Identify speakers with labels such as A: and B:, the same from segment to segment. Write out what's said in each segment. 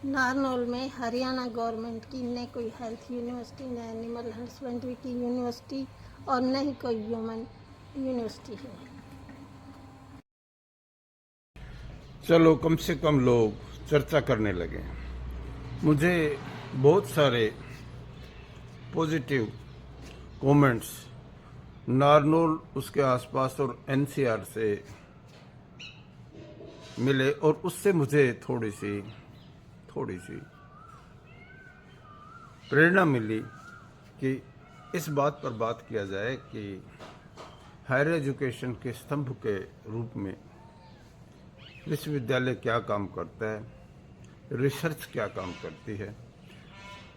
A: नारनौल में हरियाणा गवर्नमेंट की न कोई हेल्थ यूनिवर्सिटी, न एनिमल हस्बेंड्री की यूनिवर्सिटी और न ही कोई ह्यूमन यूनिवर्सिटी है।
B: चलो कम से कम लोग चर्चा करने लगे। मुझे बहुत सारे पॉजिटिव कमेंट्स नारनौल, उसके आसपास और एनसीआर से मिले और उससे मुझे थोड़ी सी प्रेरणा मिली कि इस बात पर बात किया जाए कि हायर एजुकेशन के स्तंभ के रूप में विश्वविद्यालय क्या काम करता है, रिसर्च क्या काम करती है।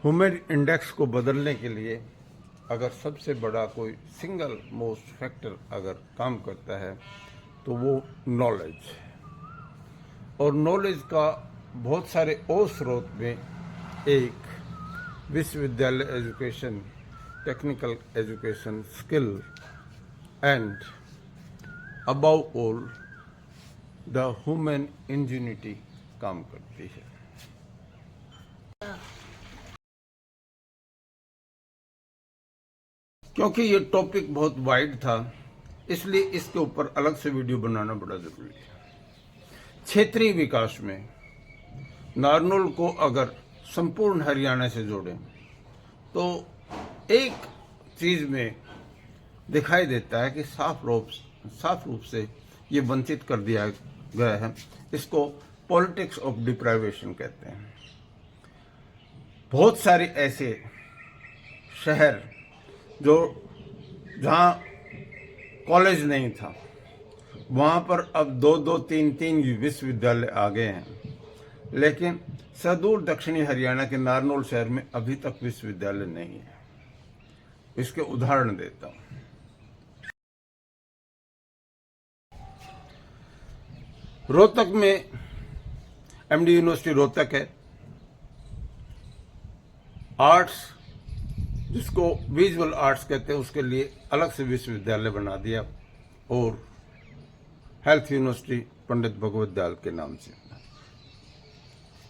B: ह्यूमन इंडेक्स को बदलने के लिए अगर सबसे बड़ा कोई सिंगल मोस्ट फैक्टर अगर काम करता है तो वो नॉलेज, और नॉलेज का बहुत सारे और स्रोत में एक विश्वविद्यालय education, technical education, skill and above all the human ingenuity काम करती है। क्योंकि ये टॉपिक बहुत वाइड था, इसलिए इसके ऊपर अलग से वीडियो बनाना बड़ा जरूरी है। क्षेत्रीय विकास में नारनौल को अगर संपूर्ण हरियाणा से जोड़ें तो एक चीज में दिखाई देता है कि साफ रूप से ये वंचित कर दिया गया है। इसको पॉलिटिक्स ऑफ डिप्राइवेशन कहते हैं। बहुत सारे ऐसे शहर जो जहां कॉलेज नहीं था, वहां पर अब 2-2, 3-3 विश्वविद्यालय आ गए हैं, लेकिन सुदूर दक्षिणी हरियाणा के नारनौल शहर में अभी तक विश्वविद्यालय नहीं है। इसके उदाहरण देता हूं। रोहतक में एमडी यूनिवर्सिटी रोहतक है। आर्ट्स, जिसको विजुअल आर्ट्स कहते हैं, उसके लिए अलग से विश्वविद्यालय बना दिया और हेल्थ यूनिवर्सिटी पंडित भगवत दयाल के नाम से।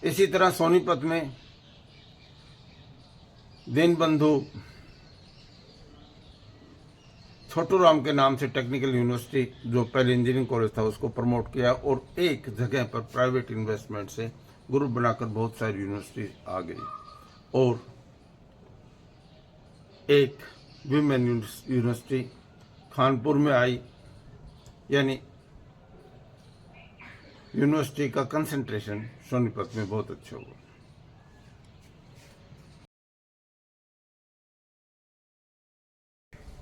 B: इसी तरह सोनीपत में दीनबंधु छोटू राम के नाम से टेक्निकल यूनिवर्सिटी, जो पहले इंजीनियरिंग कॉलेज था, उसको प्रमोट किया और एक जगह पर प्राइवेट इन्वेस्टमेंट से ग्रुप बनाकर बहुत सारी यूनिवर्सिटी आ गई और एक विमेन यूनिवर्सिटी खानपुर में आई, यानी यूनिवर्सिटी का कंसंट्रेशन सोनीपत में बहुत अच्छा हुआ।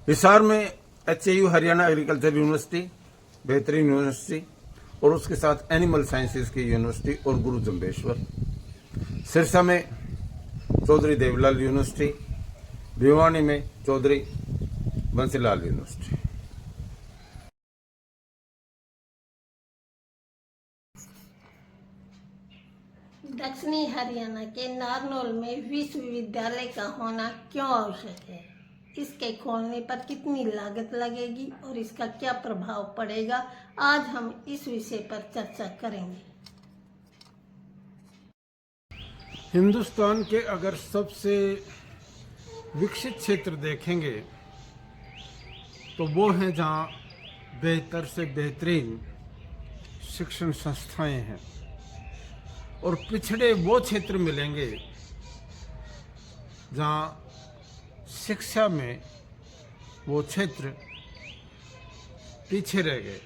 B: हिसार में HAU हरियाणा एग्रीकल्चर यूनिवर्सिटी, बेहतरीन यूनिवर्सिटी, और उसके साथ एनिमल साइंसेज की यूनिवर्सिटी और गुरु जम्बेश्वर। सिरसा में चौधरी देवलाल यूनिवर्सिटी, भिवानी में चौधरी बंसीलाल यूनिवर्सिटी।
A: दक्षिणी हरियाणा के नारनौल में विश्वविद्यालय का होना क्यों आवश्यक है, इसके खोलने पर कितनी लागत लगेगी और इसका क्या प्रभाव पड़ेगा, आज हम इस विषय पर चर्चा करेंगे।
B: हिंदुस्तान के अगर सबसे विकसित क्षेत्र देखेंगे तो वो हैं जहाँ बेहतर से बेहतरीन शिक्षण संस्थाएं हैं, और पिछड़े वो क्षेत्र मिलेंगे जहाँ शिक्षा में वो क्षेत्र पीछे रह गए।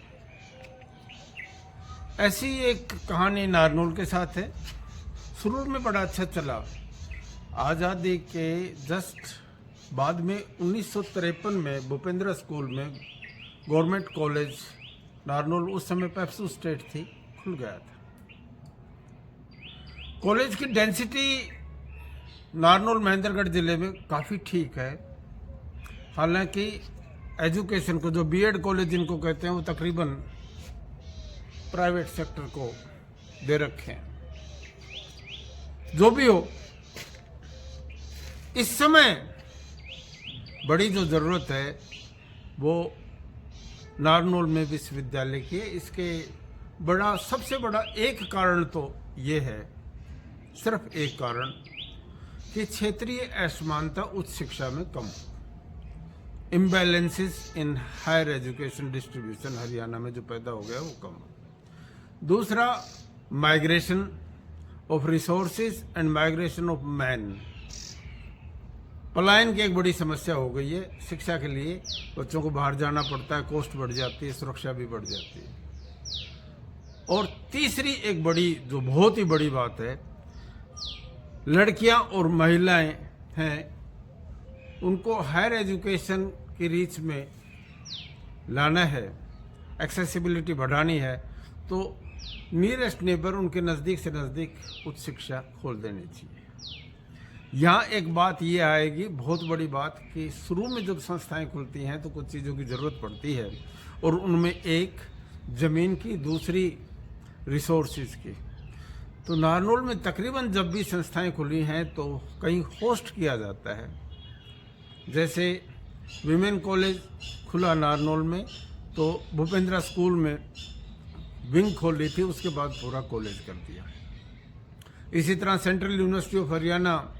B: ऐसी एक कहानी नारनौल के साथ है। शुरू में बड़ा अच्छा चला। आज़ादी के जस्ट बाद में 1953 में भूपेंद्र स्कूल में गवर्नमेंट कॉलेज नारनौल, उस समय पेप्सू स्टेट थी, खुल गया था। कॉलेज की डेंसिटी नारनौल महेंद्रगढ़ जिले में काफ़ी ठीक है। हालांकि एजुकेशन को, जो बीएड कॉलेज जिनको कहते हैं, वो तकरीबन प्राइवेट सेक्टर को दे रखे हैं। जो भी हो, इस समय बड़ी जो जरूरत है वो नारनौल में विश्वविद्यालय की है। इसके सबसे बड़ा एक कारण तो ये है सिर्फ एक कारण कि क्षेत्रीय असमानता उच्च शिक्षा में कम हो। Imbalances in higher education distribution Haryana में जो पैदा हो गया वो कम हो। दूसरा, migration of resources and migration of man. पलायन की एक बड़ी समस्या हो गई है। शिक्षा के लिए बच्चों को बाहर जाना पड़ता है, कॉस्ट बढ़ जाती है, सुरक्षा भी बढ़ जाती है। और तीसरी एक बड़ी, जो बहुत ही बड़ी बात है, लड़कियां और महिलाएं हैं, उनको हायर एजुकेशन की रीच में लाना है, एक्सेसिबिलिटी बढ़ानी है, तो नियरेस्ट नेबर उनके नज़दीक से नज़दीक उच्च शिक्षा खोल देनी चाहिए। यहाँ एक बात ये आएगी, बहुत बड़ी बात, कि शुरू में जब संस्थाएं खुलती हैं तो कुछ चीज़ों की ज़रूरत पड़ती है, और उनमें एक ज़मीन की, दूसरी रिसोर्सेज की। तो नारनौल में तकरीबन जब भी संस्थाएं खुली हैं तो कहीं होस्ट किया जाता है। जैसे विमेन कॉलेज खुला नारनौल में, तो भूपेंद्रा स्कूल में विंग खोल ली थी, उसके बाद पूरा कॉलेज कर दिया। इसी तरह सेंट्रल यूनिवर्सिटी ऑफ हरियाणा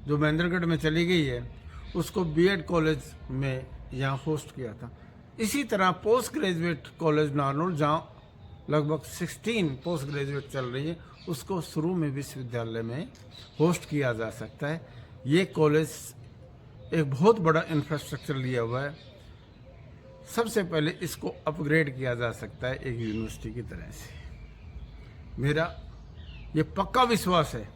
B: जो महेंद्रगढ़ में चली गई है, उसको बीएड कॉलेज में यहाँ होस्ट किया था। इसी तरह पोस्ट ग्रेजुएट कॉलेज नारनौल, जहाँ लगभग 16 पोस्ट ग्रेजुएट चल रही है, उसको शुरू में विश्वविद्यालय में होस्ट किया जा सकता है। ये कॉलेज एक बहुत बड़ा इंफ्रास्ट्रक्चर लिया हुआ है। सबसे पहले इसको अपग्रेड किया जा सकता है एक यूनिवर्सिटी की तरह से। मेरा ये पक्का विश्वास है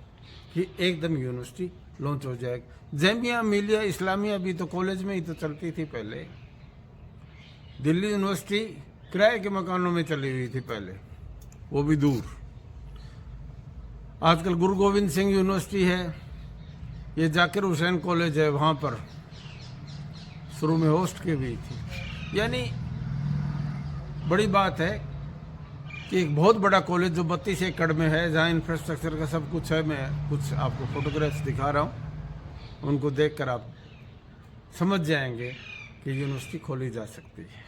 B: कि एकदम यूनिवर्सिटी लॉन्च हो जाएगी। जामिया मिलिया इस्लामिया भी तो कॉलेज में ही तो चलती थी पहले। दिल्ली यूनिवर्सिटी किराए के मकानों में चली हुई थी पहले, वो भी दूर। आजकल गुरु गोविंद सिंह यूनिवर्सिटी है, ये जाकिर हुसैन कॉलेज है, वहाँ पर शुरू में होस्ट की हुई थी। यानी बड़ी बात है कि एक बहुत बड़ा कॉलेज जो 32 एकड़ में है, जहाँ इंफ्रास्ट्रक्चर का सब कुछ है। मैं कुछ आपको फोटोग्राफ्स दिखा रहा हूँ, उनको देखकर आप समझ जाएंगे कि यूनिवर्सिटी खोली जा सकती है।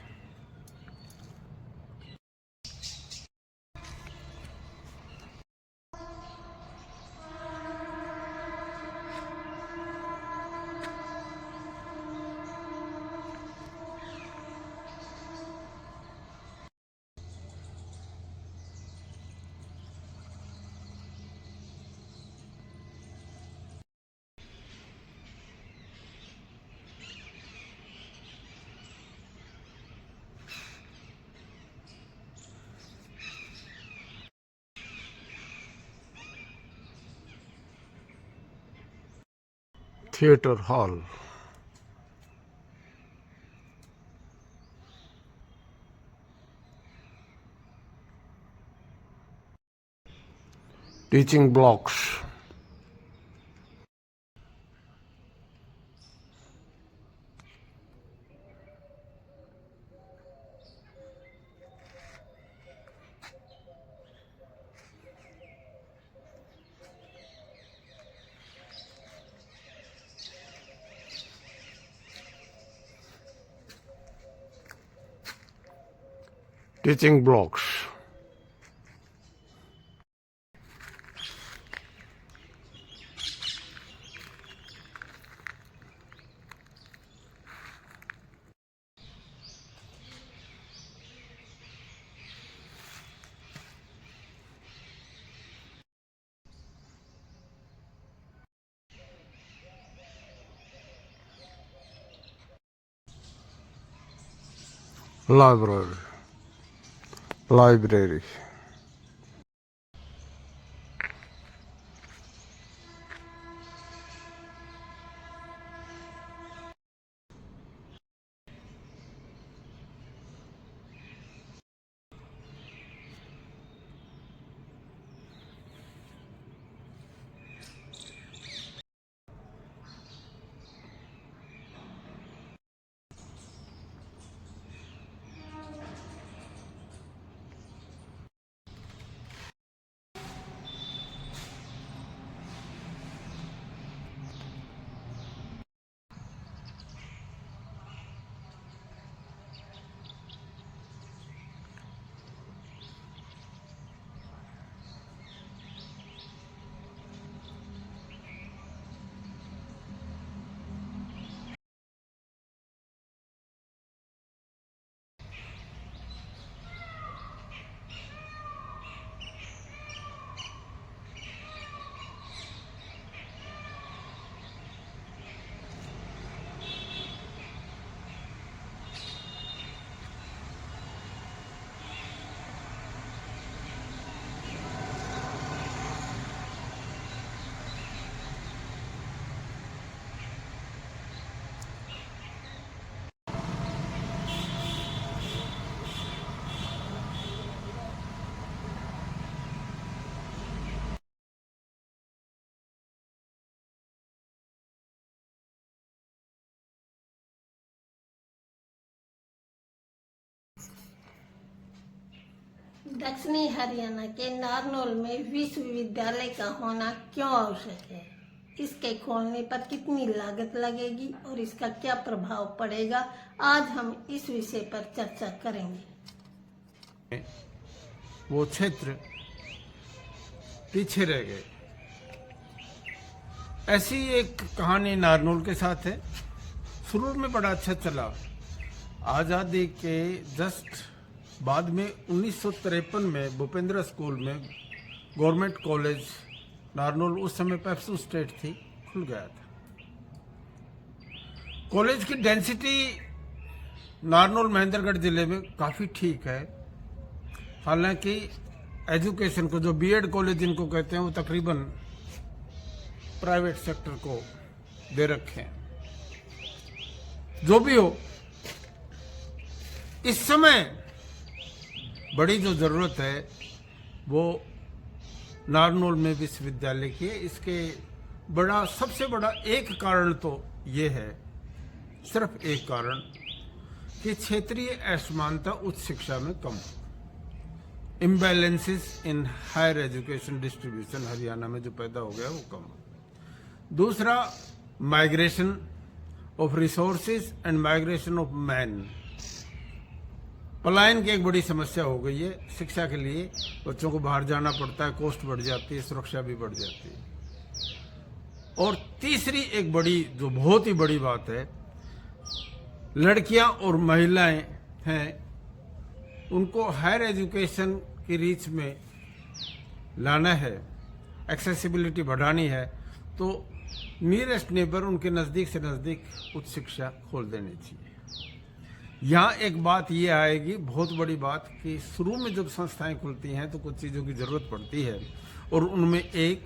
B: Theatre hall, teaching blocks, teaching blocks, library.
A: दक्षिणी हरियाणा के नारनौल में विश्वविद्यालय का होना क्यों आवश्यक है, इसके खोलने पर कितनी लागत लगेगी और इसका क्या प्रभाव पड़ेगा, आज हम इस विषय पर चर्चा करेंगे।
B: वो क्षेत्र पीछे रह गए। ऐसी एक कहानी नारनौल के साथ है। शुरू में बड़ा अच्छा चला। आज़ादी के जस्ट बाद में 1953 में भूपेंद्र स्कूल में गवर्नमेंट कॉलेज नारनौल, उस समय पेप्सू स्टेट थी, खुल गया था। कॉलेज की डेंसिटी नारनौल महेंद्रगढ़ जिले में काफ़ी ठीक है। हालांकि एजुकेशन को, जो बीएड कॉलेज जिनको कहते हैं, वो तकरीबन प्राइवेट सेक्टर को दे रखे हैं। जो भी हो, इस समय बड़ी जो जरूरत है वो नारनौल में विश्वविद्यालय की है। इसके सबसे बड़ा एक कारण तो ये है, सिर्फ एक कारण, कि क्षेत्रीय असमानता उच्च शिक्षा में कम हो। Imbalances in higher education distribution Haryana में जो पैदा हो गया वो कम हो। दूसरा, migration of resources and migration of man, पलायन की एक बड़ी समस्या हो गई है। शिक्षा के लिए बच्चों को बाहर जाना पड़ता है, कॉस्ट बढ़ जाती है, सुरक्षा भी बढ़ जाती है। और तीसरी एक बड़ी, जो बहुत ही बड़ी बात है, लड़कियां और महिलाएं हैं, उनको हायर एजुकेशन की रीच में लाना है, एक्सेसिबिलिटी बढ़ानी है, तो नियरेस्ट नेबर, उनके नज़दीक से नज़दीक उच्च शिक्षा खोल देनी चाहिए। यहाँ एक बात ये आएगी, बहुत बड़ी बात, कि शुरू में जब संस्थाएं खुलती हैं तो कुछ चीज़ों की ज़रूरत पड़ती है, और उनमें एक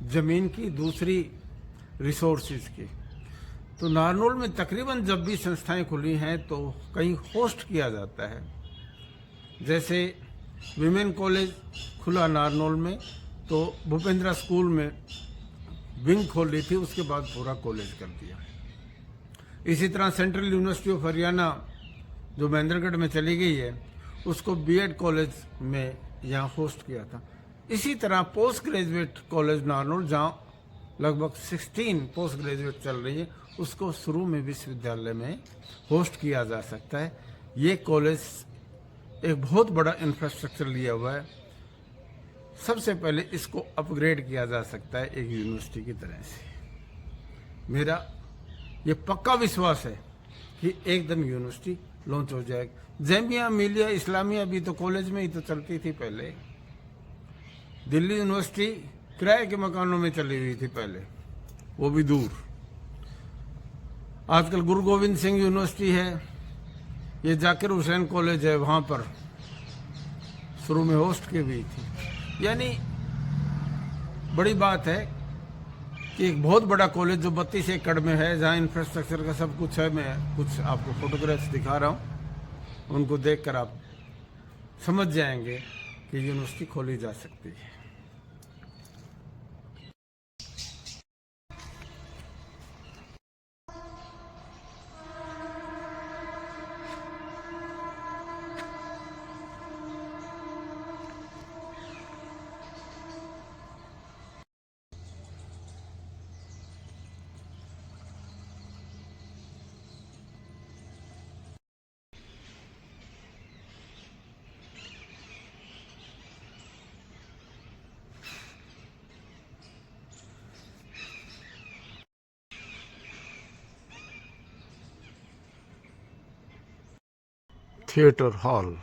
B: ज़मीन की, दूसरी रिसोर्सेज की। तो नारनौल में तकरीबन जब भी संस्थाएं खुली हैं तो कहीं होस्ट किया जाता है। जैसे विमेन कॉलेज खुला नारनौल में, तो भूपेंद्र स्कूल में विंग खोल ली थी, उसके बाद पूरा कॉलेज कर दिया। इसी तरह सेंट्रल यूनिवर्सिटी ऑफ हरियाणा जो महेंद्रगढ़ में चली गई है, उसको बीएड कॉलेज में यहाँ होस्ट किया था। इसी तरह पोस्ट ग्रेजुएट कॉलेज नारनौल, जहाँ लगभग 16 पोस्ट ग्रेजुएट चल रही है, उसको शुरू में विश्वविद्यालय में होस्ट किया जा सकता है। ये कॉलेज एक बहुत बड़ा इंफ्रास्ट्रक्चर लिया हुआ है। सबसे पहले इसको अपग्रेड किया जा सकता है एक यूनिवर्सिटी की तरह से। मेरा ये पक्का विश्वास है कि एकदम यूनिवर्सिटी लॉन्च हो जाएगी। जामिया मिलिया इस्लामिया भी तो कॉलेज में ही तो चलती थी पहले। दिल्ली यूनिवर्सिटी किराए के मकानों में चली हुई थी पहले, वो भी दूर। आजकल गुरु गोविंद सिंह यूनिवर्सिटी है, ये जाकिर हुसैन कॉलेज है, वहाँ पर शुरू में होस्ट की हुई थी। यानी बड़ी बात है कि एक बहुत बड़ा कॉलेज जो 32 एकड़ में है, जहाँ इंफ्रास्ट्रक्चर का सब कुछ है। मैं कुछ आपको फोटोग्राफ्स दिखा रहा हूँ, उनको देखकर आप समझ जाएंगे कि यूनिवर्सिटी खोली जा सकती है। Theatre hall,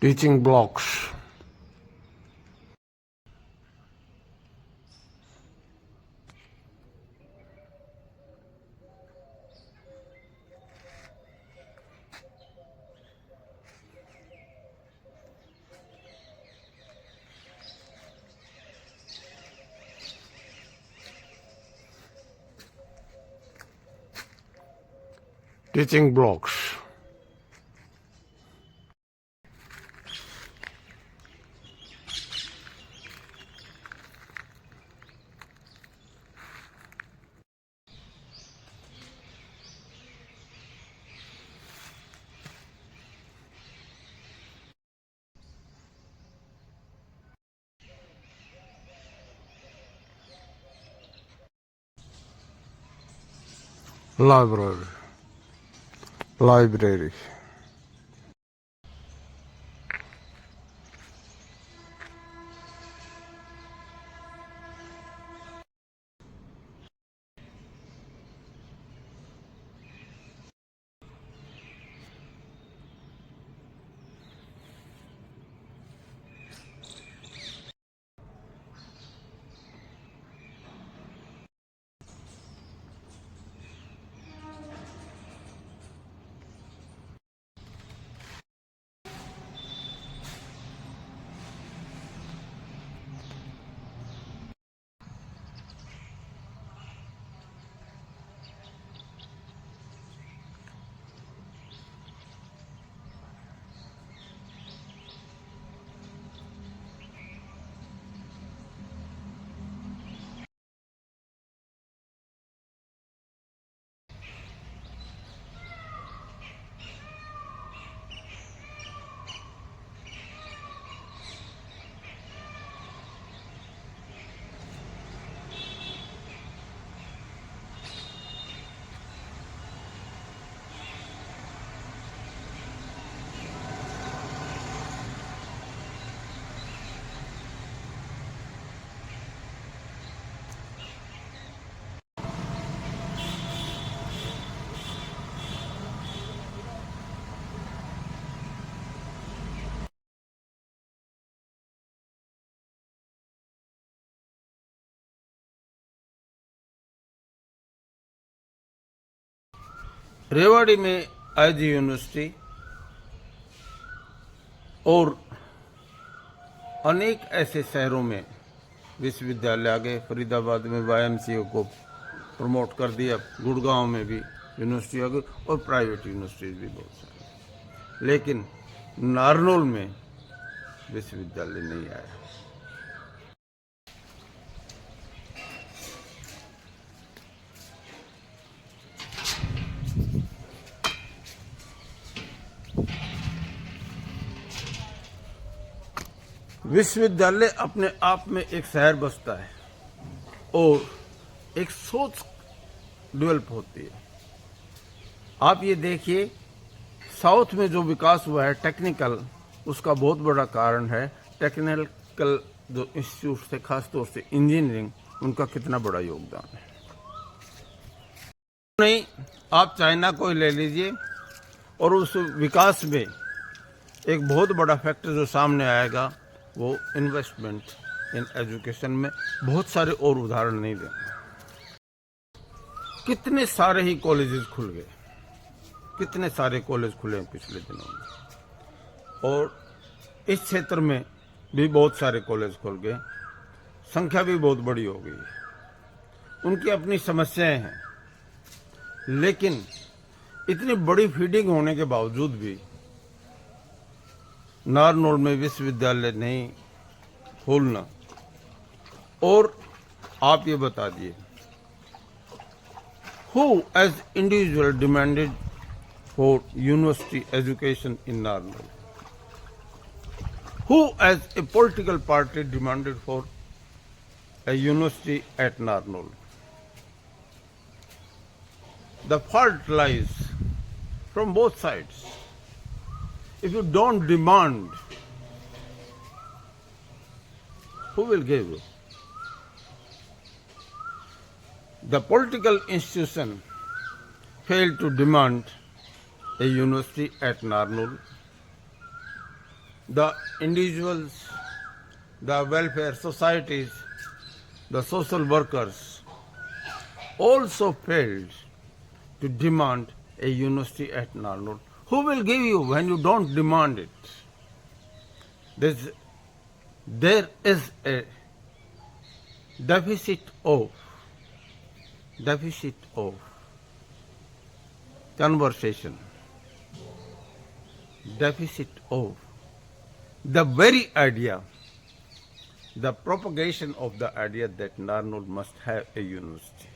B: teaching blocks, teaching blocks, Library. Library. Rewari में आईजी यूनिवर्सिटी और अनेक ऐसे शहरों में विश्वविद्यालय आ गए। फरीदाबाद में YMCA को प्रमोट कर दिया, गुड़गांव में भी यूनिवर्सिटी आ गई और प्राइवेट यूनिवर्सिटीज भी बहुत सारे, लेकिन नारनौल में विश्वविद्यालय नहीं आया। विश्वविद्यालय अपने आप में एक शहर बसता है और एक सोच डेवलप होती है। आप ये देखिए, साउथ में जो विकास हुआ है टेक्निकल, उसका बहुत बड़ा कारण है टेक्निकल जो इंस्टीट्यूट थे, खासतौर से इंजीनियरिंग, उनका कितना बड़ा योगदान है। नहीं, आप चाइना को ही ले लीजिए और उस विकास में एक बहुत बड़ा फैक्टर जो सामने आएगा वो इन्वेस्टमेंट इन एजुकेशन में। बहुत सारे और उदाहरण नहीं देंगे। कितने सारे ही कॉलेजेस खुल गए, कितने सारे कॉलेज खुले हैं पिछले दिनों में, और इस क्षेत्र में भी बहुत सारे कॉलेज खुल गए, संख्या भी बहुत बड़ी हो गई। उनकी अपनी समस्याएं हैं, लेकिन इतनी बड़ी फीडिंग होने के बावजूद भी नारनौल में विश्वविद्यालय नहीं खोलना। और आप ये बता दिए, who as individual demanded for university education in Narnaul? Who as a political party demanded for a university at Narnaul? The fault lies from both sides. If you don't demand, who will give you? The political institution failed to demand a university at Narnaul. The individuals, the welfare societies, the social workers also failed to demand a university at Narnaul. Who will give you when you don't demand it? There is a deficit of conversation, deficit of the very idea, the propagation of the idea that Narnaul must have a university.